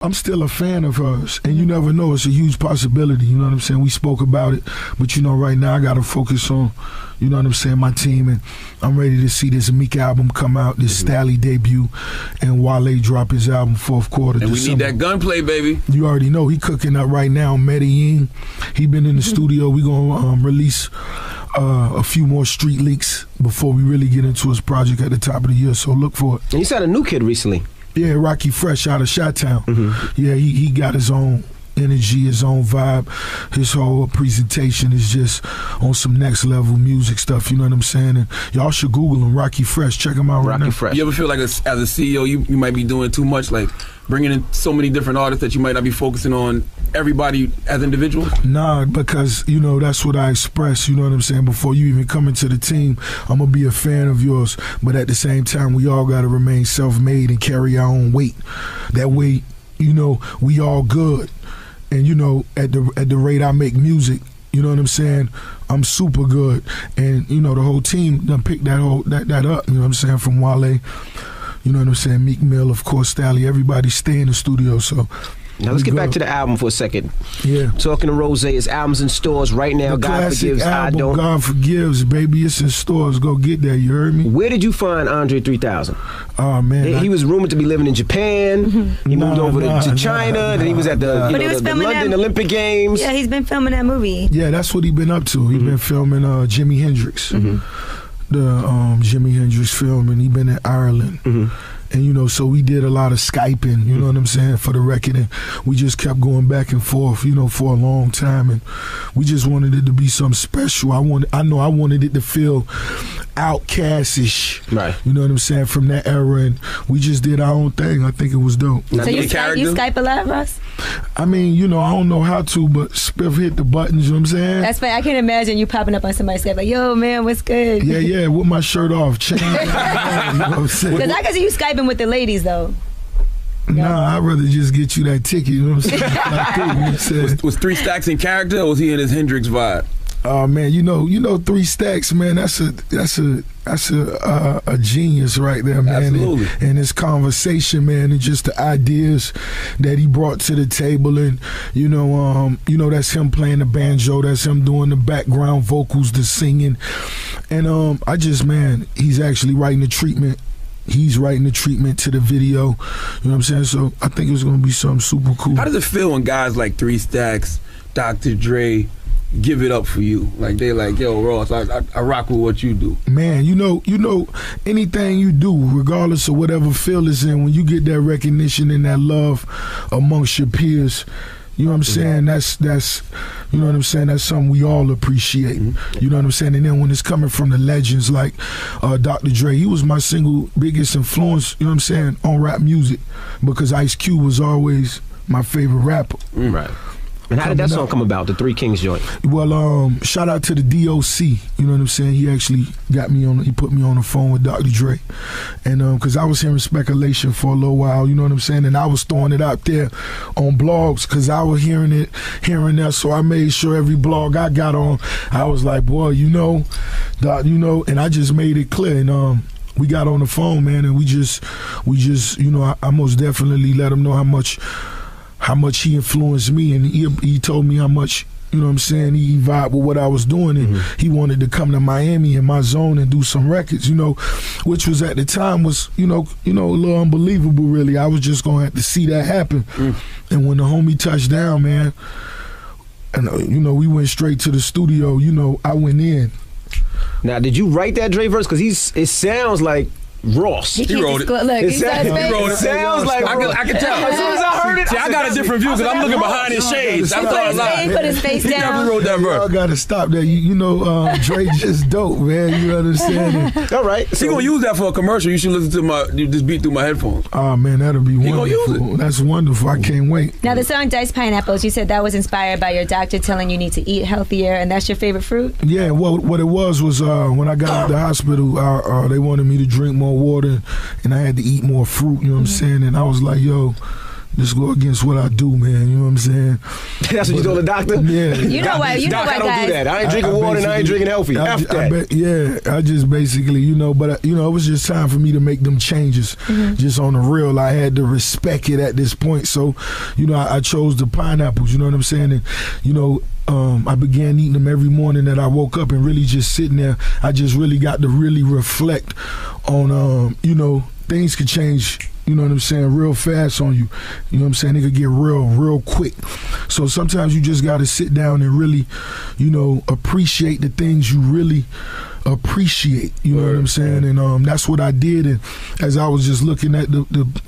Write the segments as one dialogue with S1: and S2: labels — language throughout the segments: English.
S1: I'm still a fan of hers, and you never know. It's a huge possibility, you know what I'm saying? We spoke about it, but you know, right now I got to focus on, you know what I'm saying, my team, and I'm ready to see this Meek album come out, this Stally debut, and Wale drop his album fourth quarter.
S2: And
S1: December.
S2: We need that gunplay, baby.
S1: You already know, he cooking up right now in Medellin. He been in the studio. We gonna release a few more street leaks before we really get into his project at the top of the year, so look for it.
S3: And you said a new kid recently.
S1: Yeah, Rocky Fresh out of Chi-Town. Yeah, he got his own energy, his own vibe. His whole presentation is just on some next level music stuff, you know what I'm saying? And y'all should Google him, Rocky Fresh. Check him out right now.
S3: Rocky Fresh.
S2: You ever feel like as a CEO, you might be doing too much, like bringing in so many different artists that you might not be focusing on everybody as individuals?
S1: Nah, because, you know, that's what I express, you know what I'm saying? Before you even come into the team, I'm going to be a fan of yours. But at the same time, we all got to remain self-made and carry our own weight. That way, you know, we all good. And, you know, at the rate I make music, you know what I'm saying, I'm super good. And, you know, the whole team done picked that up, you know what I'm saying, from Wale. You know what I'm saying? Meek Mill, of course, Stally, everybody stay in the studio, so.
S3: Now let's get back to the album for a second.
S1: Yeah.
S3: Talking to Rose, his album's in stores right now.
S1: The
S3: God Forgives,
S1: album,
S3: I Don't.
S1: God Forgives, baby, it's in stores. Go get that, you heard me?
S3: Where did you find Andre 3000?
S1: Oh, man.
S3: He was rumored to be living in Japan. He moved over to China. Then he was at the London Olympic Games.
S4: Yeah, he's been filming that movie.
S1: Yeah, that's what he been up to. He been filming Jimi Hendrix. The Jimi Hendrix film, and he been in Ireland. And, you know, so we did a lot of Skyping, you know what I'm saying, for the record. And we just kept going back and forth, you know, for a long time. And we just wanted it to be something special. I wanted it to feel outcast-ish.
S3: Right.
S1: You know what I'm saying, from that era. And we just did our own thing. I think it was dope.
S4: So you Skype a lot, Russ?
S1: I mean, you know, I don't know how to, but Spiff hit the buttons, you know what I'm saying?
S4: That's fine. I can't imagine you popping up on somebody's Skype like, yo, man, what's good?
S1: Yeah, with my shirt off. Chain. You know what I'm saying?
S4: Because I can see you Skyping with the ladies, though.
S1: Nah, I'd rather just get you that ticket, you know what I'm saying?
S2: Was 3 Stacks in character, or was he in his Hendrix vibe?
S1: Oh man, you know 3 Stacks, man. That's a genius right there, man.
S2: Absolutely.
S1: And his conversation, man, and just the ideas that he brought to the table, and you know that's him playing the banjo, that's him doing the background vocals, the singing, and he's actually writing the treatment. He's writing the treatment to the video, you know what I'm saying? So I think it's gonna be something super cool.
S2: How does it feel when guys like 3 Stacks, Dr. Dre, give it up for you? Like they like, yo, Ross, I rock with what you do. Man,
S1: you know, anything you do, regardless of whatever field it's in, when you get that recognition and that love amongst your peers, you know what I'm saying? That's you know what I'm saying? That's something we all appreciate. You know what I'm saying? And then when it's coming from the legends like Dr. Dre, he was my single biggest influence, you know what I'm saying, on rap music, because Ice Cube was always my favorite rapper.
S3: Right. And how did that song come about, the Three Kings joint?
S1: Well, shout out to the DOC, you know what I'm saying? He actually he put me on the phone with Dr. Dre. And because I was hearing Speculation for a little while, you know what I'm saying? And I was throwing it out there on blogs because I was hearing that, so I made sure every blog I got on, I was like, boy, Doc, and I just made it clear. And we got on the phone, man, and we just, you know, I most definitely let him know how much he influenced me, and he told me how much, you know what I'm saying, he vibed with what I was doing, and he wanted to come to Miami in my zone and do some records, you know, which was at the time was, you know, a little unbelievable, really. I was just gonna have to see that happen. And when the homie touched down, man, and you know, we went straight to the studio, you know, I went in.
S3: Now, did you write that Dre verse? Because it sounds like Ross.
S2: He wrote it.
S4: Look,
S3: It sounds like
S2: I can tell.
S3: As soon as I heard it,
S2: see, I got a different view because I'm looking behind his shades. I thought a lot.
S4: He put his face
S2: He
S4: down.
S2: definitely wrote that verse.
S1: I gotta stop that. You know, Dre just dope, man. You understand?
S3: All right.
S2: So you gonna use that for a commercial? You should listen to this beat through my headphones.
S1: Oh man, that'll be wonderful.
S2: Gonna use it.
S1: That's wonderful. I can't wait.
S4: Now the song Diced Pineapples, you said that was inspired by your doctor telling you need to eat healthier, and that's your favorite fruit?
S1: Yeah, well, what it was when I got out of the hospital, they wanted me to drink more water, and I had to eat more fruit, you know what I'm saying? And I was like, yo, just go against what I do, man. You know what I'm saying?
S3: That's what you told the doctor?
S1: Yeah.
S4: You know why? You know why,
S3: I don't
S4: guys?
S3: do that. I ain't drinking water and I ain't drinking healthy.
S1: I just basically, but it was just time for me to make them changes. Just on the real, I had to respect it at this point. So, I chose the pineapples. You know what I'm saying? And I began eating them every morning that I woke up, and really just sitting there. I just really got to really reflect on, things could change. You know what I'm saying? Real fast on you. You know what I'm saying? It could get real quick. So sometimes you just got to sit down and really, appreciate the things you really appreciate. You know what I'm saying? And that's what I did. And as I was just looking at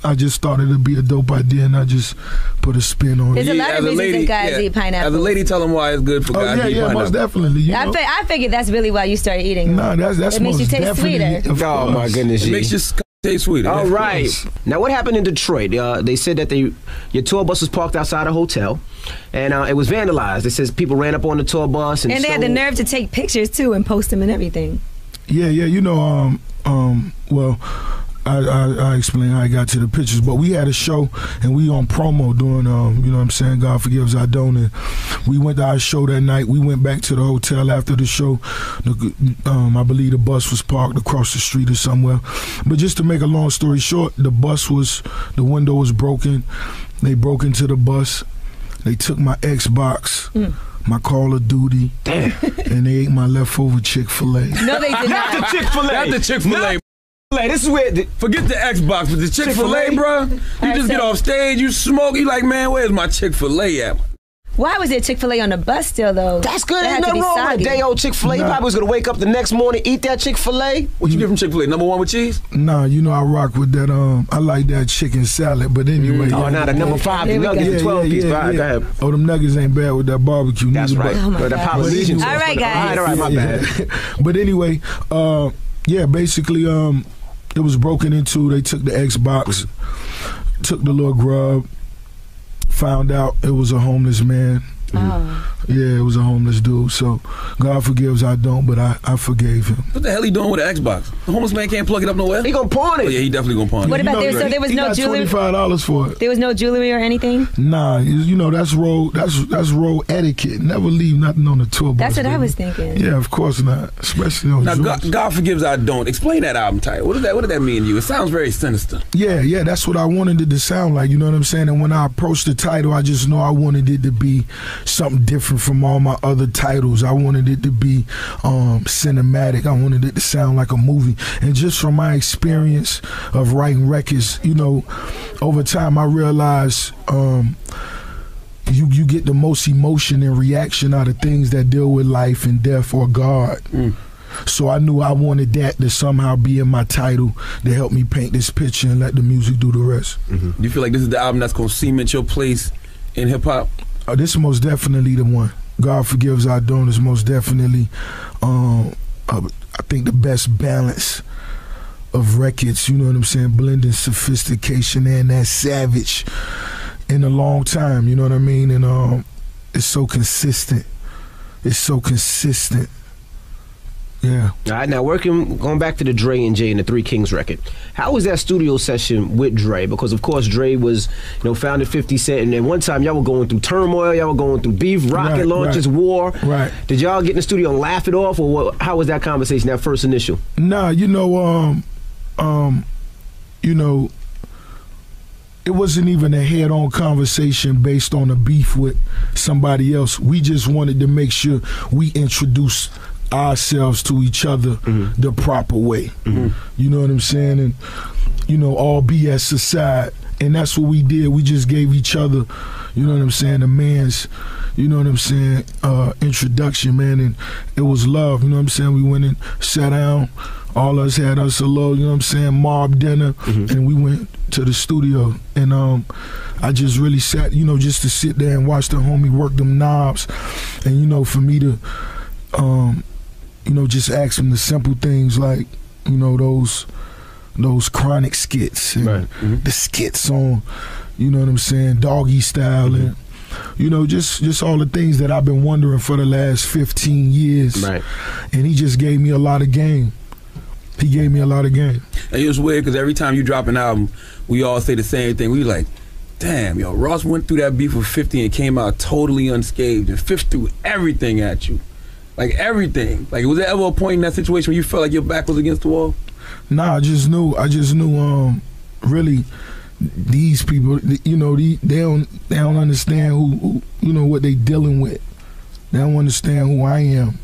S1: I just thought it'd be a dope idea, and I just put a spin on it.
S4: There's a lot of reasons that guys eat pineapple.
S2: As a lady, tell them why it's good for guys to eat pineapple.
S1: Most definitely.
S4: I figured that's really why you started eating.
S1: Nah, that's
S4: it makes you taste sweeter.
S3: Oh my goodness,
S2: it makes you taste sweeter.
S3: All right. Now, what happened in Detroit? They said that your tour bus was parked outside a hotel, and it was vandalized. It says people ran up on the tour bus, and
S4: they had the nerve to take pictures too and post them and everything.
S1: Yeah. Well, I explain how I got to the pictures, but we had a show and we on promo doing, you know what I'm saying, God Forgives I Don't, and we went to our show that night. We went back to the hotel after the show. I believe the bus was parked across the street or somewhere. But just to make a long story short, the window was broken. They broke into the bus. They took my Xbox. My Call of Duty, and they ate my leftover Chick-fil-A.
S4: No, they did not.
S3: Not the Chick-fil-A.
S2: Not the Chick-fil-A.
S3: This is where
S2: forget the Xbox, but the Chick-fil-A, bro. You just get off stage, you smoke, you like, man, where's my Chick-fil-A at?
S4: Why was there Chick-fil-A on the bus still, though?
S3: That's good. Ain't nothing wrong with a day old Chick-fil-A. You probably was going to wake up the next morning, eat that Chick-fil-A.
S2: What you get from Chick-fil-A? Number one with cheese?
S1: Nah, I rock with that. I like that chicken salad, but anyway.
S3: The number 5, the nuggets, the 12 piece. Go ahead.
S1: Oh, them nuggets ain't bad with that barbecue.
S3: That's right.
S4: But
S3: the Polynesian sauce.
S4: All right, guys.
S3: All right, my bad.
S1: But anyway, basically, it was broken into. They took the Xbox, took the little grub, found out it was a homeless man. Yeah, it was a homeless dude. So God forgives I don't, but I forgave him.
S2: What the hell he doing with an Xbox? The homeless man can't plug it up nowhere.
S3: He gonna pawn it.
S2: Oh, yeah, he definitely gonna pawn it.
S4: What about there? So there was no jewelry.
S1: $25 for it.
S4: There was no jewelry or anything.
S1: Nah, that's road. That's road etiquette. Never leave nothing on the tour bus.
S4: That's what I was thinking.
S1: Yeah, of course not. Especially on
S2: now, God Forgives I Don't. Explain that album title. What did that mean to you? It sounds very sinister.
S1: Yeah, that's what I wanted it to sound like. You know what I'm saying? And when I approached the title, I just know I wanted it to be something different from all my other titles. I wanted it to be cinematic. I wanted it to sound like a movie. And just from my experience of writing records, over time I realized you get the most emotion and reaction out of things that deal with life and death or God. So I knew I wanted that to somehow be in my title to help me paint this picture and let the music do the rest.
S2: Do you feel like this is the album that's going to cement your place in hip-hop?
S1: This is most definitely the one. God Forgives I Don't is most definitely, I think, the best balance of records, you know what I'm saying, blending sophistication and that savage in a long time, you know what I mean, and it's so consistent. Yeah.
S3: All right, now going back to the Dre and Jay and the Three Kings record, how was that studio session with Dre? Because of course Dre was, founded 50 Cent, and at one time y'all were going through turmoil, y'all were going through beef, rocket launches, war.
S1: Right.
S3: Did y'all get in the studio and laugh it off, or how was that conversation, that first initial?
S1: Nah, it wasn't even a head-on conversation based on a beef with somebody else. We just wanted to make sure we introduce ourselves to each other the proper way. You know what I'm saying? And all BS aside, and that's what we did. We just gave each other, you know what I'm saying, a man's, you know what I'm saying, introduction, man, and it was love. You know what I'm saying? We went and sat down. All of us had us a little, you know what I'm saying, mob dinner, and we went to the studio. And I just really sat, just to sit there and watch the homie work them knobs, and for me to just ask him the simple things like, those chronic skits and the skits on, you know what I'm saying, Doggy Style, and just all the things that I've been wondering for the last 15 years.
S3: Right.
S1: And he just gave me a lot of game. He gave me a lot of game.
S2: And it was weird because every time you drop an album, we all say the same thing. We like, damn, yo, Ross went through that beef with 50 and came out totally unscathed, and 50 threw everything at you. Like, everything. Like, was there ever a point in that situation where you felt like your back was against the wall?
S1: Nah, I just knew, really, these people, you know, they don't understand who, you know, what they dealing with. They don't understand who I am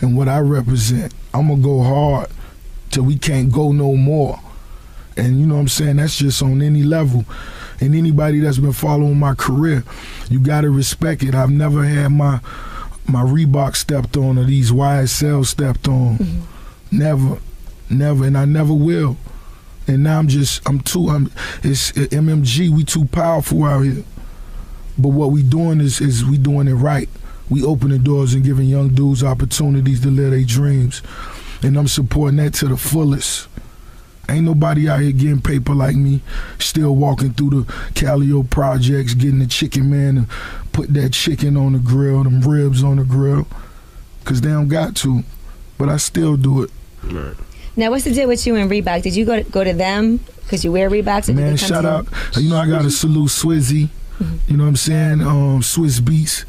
S1: and what I represent. I'm gonna go hard till we can't go no more. And you know what I'm saying? That's just on any level. And anybody that's been following my career, you gotta respect it. I've never had my Reebok stepped on or these YSL stepped on. Never, and I never will. And now it's MMG, we too powerful out here. But what we doing is we doing it right. We opening doors and giving young dudes opportunities to live their dreams. And I'm supporting that to the fullest. Ain't nobody out here getting paper like me, still walking through the Calio projects, getting the chicken man and put that chicken on the grill, them ribs on the grill, because they don't got to. But I still do it.
S3: Right.
S4: Now, what's the deal with you and Reebok? Did you go to them because you wear Reeboks?
S1: Man, shout out. You know, I got to salute Swizzy. You know what I'm saying? Swiss Beats.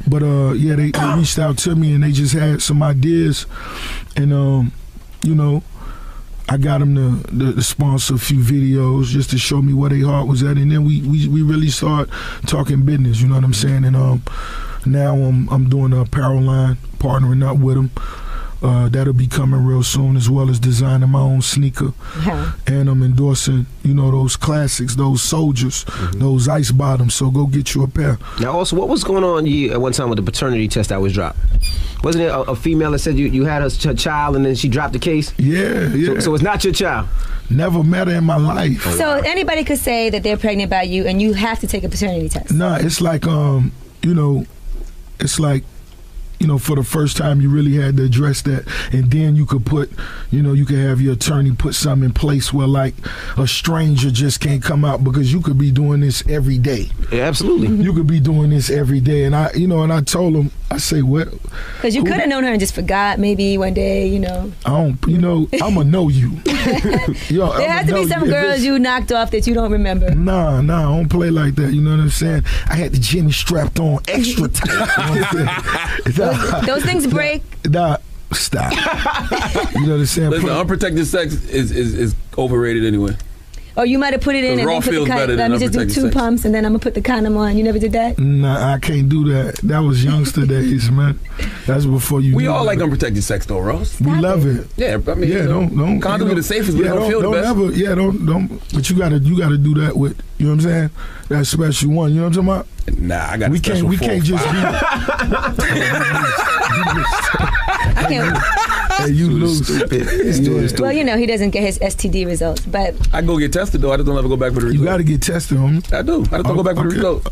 S1: But yeah, they reached out to me and they just had some ideas. And, you know, I got them to sponsor a few videos just to show me where their heart was at. And then we really started talking business, you know what I'm saying? And now I'm doing an apparel line, partnering up with them. That'll be coming real soon, as well as designing my own sneaker. And I'm endorsing, you know, those classics, those soldiers, those ice bottoms. So go get you a pair.
S3: Now, also, what was going on at one time with the paternity test that was dropped? Wasn't it a female that said you had a child and then she dropped the case?
S1: Yeah.
S3: So it's not your child?
S1: Never met her in my life.
S4: So anybody could say that they're pregnant by you and you have to take a paternity test?
S1: Nah, it's like, you know, it's like, you know, for the first time you really had to address that, and then you could put, you know, you could have your attorney put something in place where like a stranger just can't come out, because you could be doing this every day.
S3: Yeah, absolutely.
S1: You could be doing this every day. And I, you know, and I told him, I say, what?
S4: Because you could have known her and just forgot maybe one day, you know.
S1: I don't, you know, I'ma know you. Yo,
S4: there has to be some girls you knocked off that you don't remember.
S1: Nah, I don't play like that. You know what I'm saying? I had the Jimmy strapped on extra tight. You know what I'm saying?
S4: Those things break.
S1: Nah, stop. You know what I'm saying?
S2: Listen, unprotected sex is overrated anyway.
S4: Or you might have put it in and then put the condom. Let me just do 2 pumps and then I'm gonna put the condom on. You never did that?
S1: Nah, I can't do that. That was youngster days, man. That's before you.
S2: We all like unprotected sex, though, Ross.
S1: We love it.
S2: Yeah, I mean, don't. Condoms are the safest, but don't feel the best.
S1: Don't. But you gotta do that with. You know what I'm saying? That special one. You know what I'm talking about?
S2: Nah, I got.
S1: We can't just be. Hey, you lose. Stupid.
S4: Well, you know, he doesn't get his STD results, but
S2: I go get tested though. I just don't ever go back for the results.
S1: You got to get tested, homie.
S2: I do. I just don't go back for the results.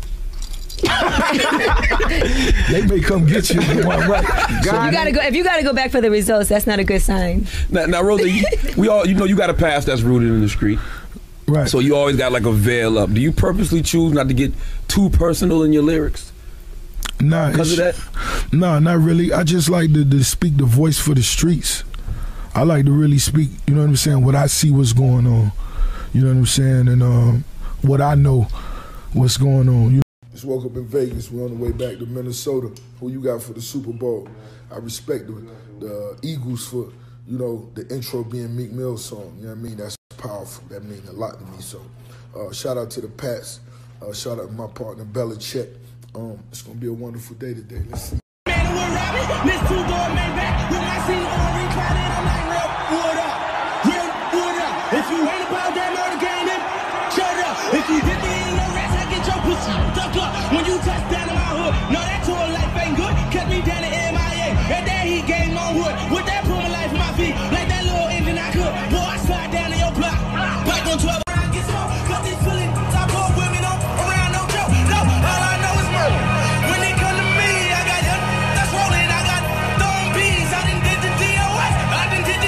S1: They may come get you. Right.
S4: So you gotta go. If you gotta go back for the results, that's not a good sign.
S2: Now, Rosa, we all, you know, you got a past that's rooted in the street.
S1: Right.
S2: So you always got like a veil up. Do you purposely choose not to get too personal in your lyrics?
S1: Nah,
S2: because of that?
S1: Nah, not really. I just like to speak the voice for the streets. I like to really speak, you know what I'm saying, what I see what's going on. You know what I'm saying? And what I know what's going on. You just woke up in Vegas. We're on the way back to Minnesota. Who you got for the Super Bowl? I respect the Eagles for, you know, the intro being Meek Mill's song. You know what I mean? That's powerful. That means a lot to me. So shout out to the Pats. Shout out to my partner, Belichick. It's going to be a wonderful day today. Let's see.
S5: If you ain't about that murder game, then shut up. If you did me in the rest, I get your pussy stuck up. When you touch down in my hood, no, that tour life ain't good. Kept me down to MIA, and then he gave my wood. With that put my life in my feet, like that little engine I could. Boy, I slide down in your block. Back on 12. I get smoked, cause these feelings top off women on around no joke. No, all I know is murder. When they come to me, I got that's rolling. I got throwing bees. I done did the DOS. I done did the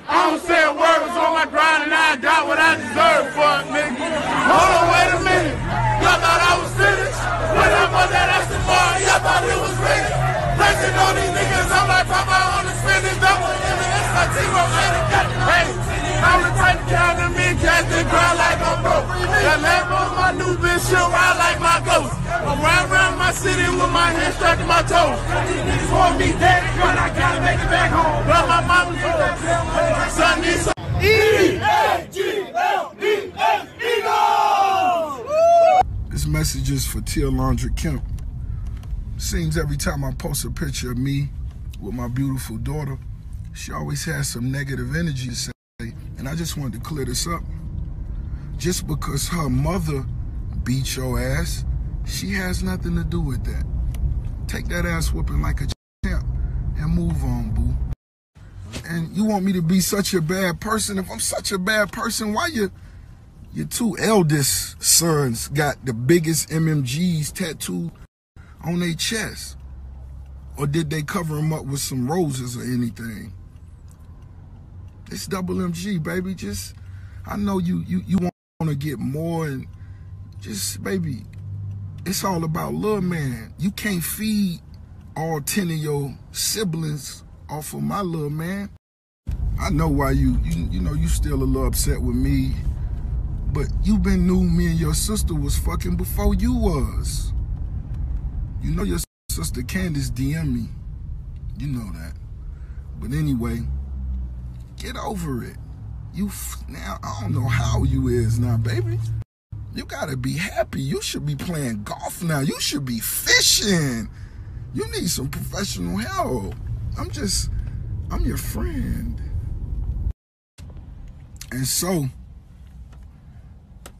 S6: I don't say a word, was on my grind and I got what I deserve, fuck nigga. Hold on, wait a minute. Y'all thought I was finished? When I bought that extra bar, y'all thought it was ready. Flexing on these niggas, I'm like Papa on the spinach. Double M&S, my T-Row, and it got the hey. I'm the type of guy that me catch the ground like I'm broke. That Lambo's my new bitch, she'll ride like my ghost. I'm riding around my city with my hands strapped to my toes. These niggas want me dead, but I gotta make it back home. But my mama's son needs some E-A-G-L-E-S Eagles!
S1: This message is for Tia Laundry Kemp. Seems every time I post a picture of me with my beautiful daughter, she always has some negative energy to say. And I just wanted to clear this up. Just because her mother beat your ass, she has nothing to do with that. Take that ass whooping like a champ and move on, boo. And you want me to be such a bad person? If I'm such a bad person, why your two eldest sons got the biggest MMGs tattooed on their chest? Or did they cover them up with some roses or anything? It's double MG, baby. Just, I know you want to get more, and just, baby, it's all about love, man. You can't feed all 10 of your siblings off of my love, man. I know why you know you still a little upset with me, but you been knew me and your sister was fucking before you was. You know your sister Candace DM me. You know that. But anyway, get over it. Now, I don't know how you is now, baby. You gotta be happy. You should be playing golf now. You should be fishing. You need some professional help. I'm your friend. And so,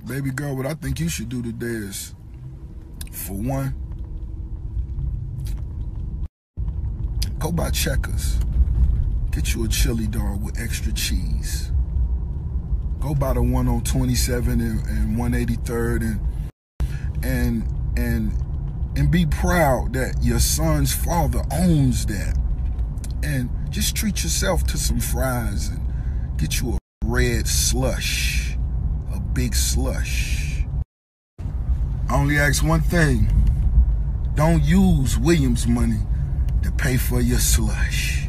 S1: baby girl, what I think you should do today is, for one, go buy Checkers. Get you a chili dog with extra cheese. Go buy the one on 27 and 183rd and be proud that your son's father owns that. And just treat yourself to some fries and get you a red slush, a big slush. I only ask one thing. Don't use Williams money to pay for your slush.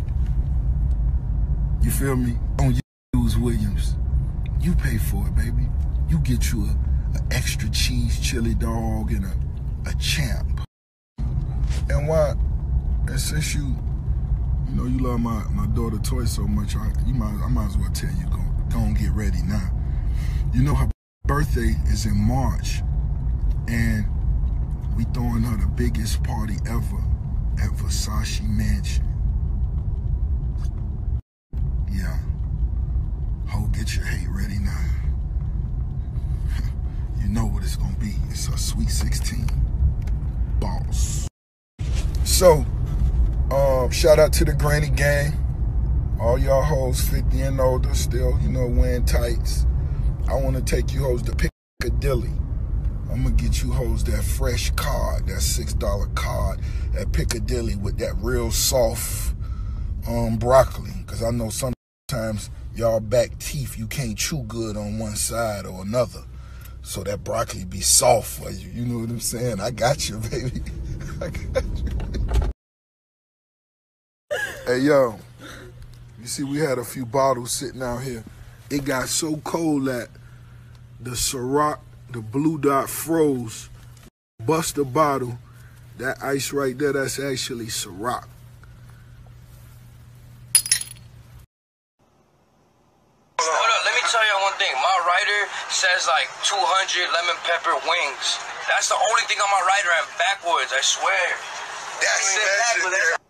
S1: You feel me? Don't use Williams. You pay for it, baby. You get you an extra cheese chili dog and a champ. And why? And since you know you love my daughter Toy so much, I might as well tell you, go and get ready now. You know her birthday is in March, and we throwing her the biggest party ever at Versace Mansion. Yeah. Ho, get your hate ready now. You know what it's gonna be. It's a Sweet 16. Boss. So, shout out to the Granny Gang. All y'all hoes 50 and older still, wearing tights. I wanna take you hoes to Piccadilly. I'm gonna get you hoes that fresh cod, that $6 cod at Piccadilly with that real soft broccoli. Cause I know sometimes y'all back teeth, you can't chew good on one side or another. So that broccoli be soft for you. You know what I'm saying? I got you, baby. I got you. Hey, yo. You see, we had a few bottles sitting out here. It got so cold that the Ciroc, the Blue Dot froze. Bust the bottle. That ice right there, that's actually Ciroc.
S7: Tell you one thing, my rider says like 200 lemon pepper wings. That's the only thing on my rider and backwards, I swear.
S8: That's legendary.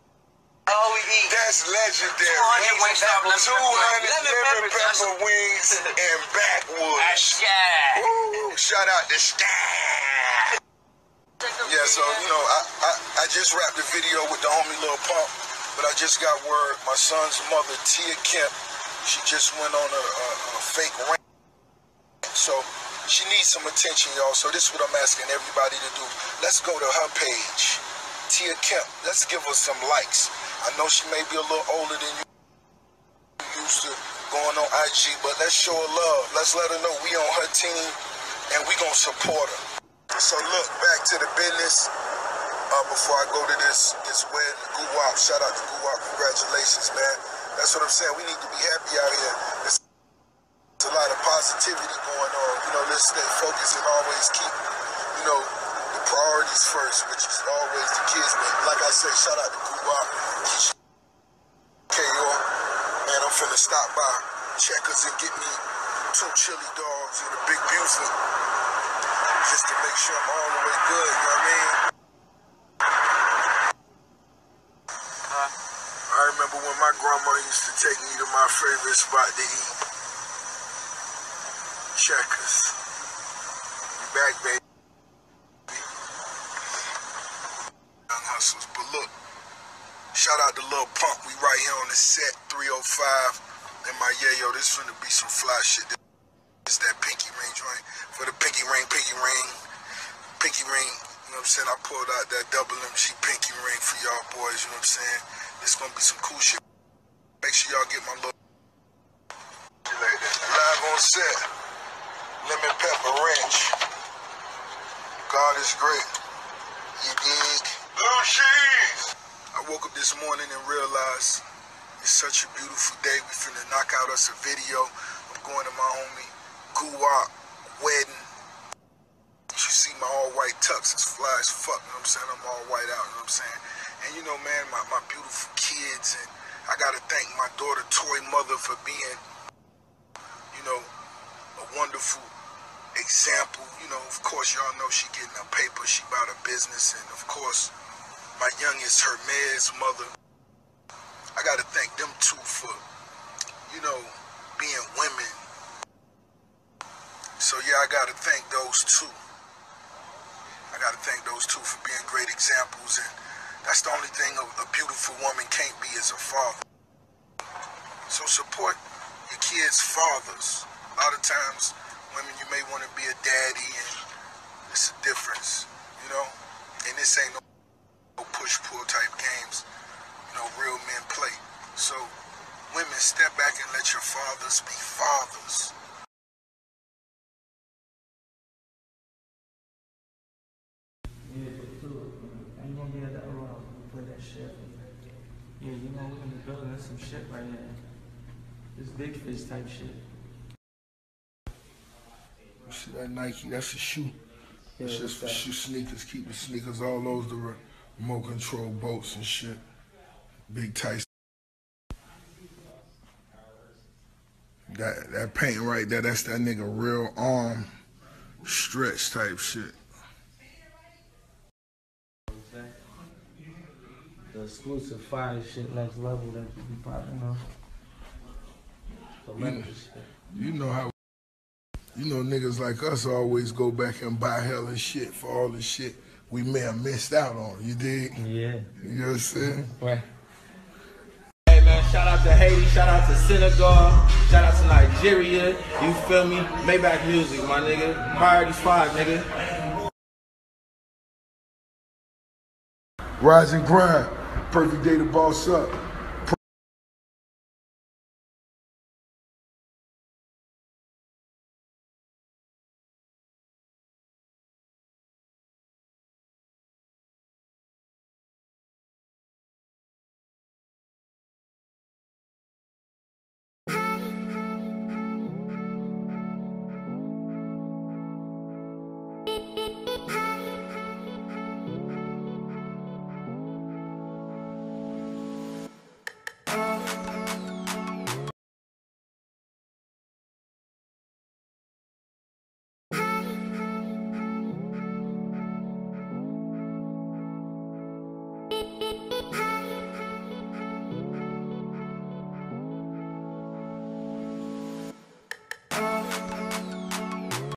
S7: All we eat.
S8: That's legendary.
S7: 200 wings,
S8: 200 lemon pepper wings and backwoods. Woo, shout out to Sky. Yeah, so, I just wrapped the video with the homie Lil Pump, but I just got word my son's mother, Tia Kemp, she just went on a fake rant. So she needs some attention, y'all. So this is what I'm asking everybody to do. Let's go to her page, Tia Kemp. Let's give her some likes. I know she may be a little older than you used to going on IG, but let's show her love. Let's let her know we on her team and we gonna support her. So look, back to the business. Before I go to this wedding, Guwap, shout out to Guwap, congratulations, man. That's what I'm saying. We need to be happy out here. There's a lot of positivity going on. You know, let's stay focused and always keep, you know, the priorities first, which is always the kids. But like I say, shout out to Guwap, KO, man. I'm finna stop by Checkers and get me 2 chili dogs and a Big Buford, just to make sure I'm all the way good. You know what I mean? I remember when my grandma used to take me to my favorite spot to eat. Checkers. We back, baby. Young hustlers. But look, shout out to Lil Pump. We right here on the set, 305. And my yayo, this finna be some fly shit. It's that pinky ring joint. For the pinky ring. You know what I'm saying? I pulled out that double MG pinky ring for y'all boys, you know what I'm saying? This gonna be some cool shit. Make sure y'all get my little live on set. Lemon pepper ranch. God is great. You dig? Blue cheese. I woke up this morning and realized it's such a beautiful day. We finna knock out us a video. I'm going to my homie Guwap wedding. You see my all-white tux, it's fly as fuck, you know what I'm saying? I'm all white out, you know what I'm saying? And you know, man, my beautiful kids, and I gotta thank my daughter, Toy Mother, for being, you know, a wonderful example. You know, of course, y'all know she getting her paper, she about her business, and of course, my youngest, Hermes mother. I gotta thank them two for, you know, being women. So yeah, I gotta thank those two. I gotta thank those two for being great examples, and that's the only thing a beautiful woman can't be is a father. So support your kids' fathers. A lot of times, women, you may want to be a daddy, and it's a difference, you know? And this ain't no push-pull type games, you know, real men play. So women, step back and let your fathers be fathers.
S9: Yeah, you know, we're in the building, there's some shit right here. This big fish type shit.
S1: See that Nike, that's a shoe. That's just for shoe sneakers, keep the sneakers, all those the remote control boats and shit. Big Tyson. That paint right there, that's that nigga real arm stretch type shit.
S9: The exclusive fire shit, next level that you be popping on.
S1: You know how, you know niggas like us always go back and buy hella shit for all the shit we may have missed out on, you dig?
S9: Yeah.
S1: You know what I'm saying?
S9: Right. Hey man, shout out to Haiti, shout out to Senegal, shout out to Nigeria, you feel me? Maybach Music, my nigga. Priorities 5, nigga.
S1: Rise and grind. Perfect day to boss up.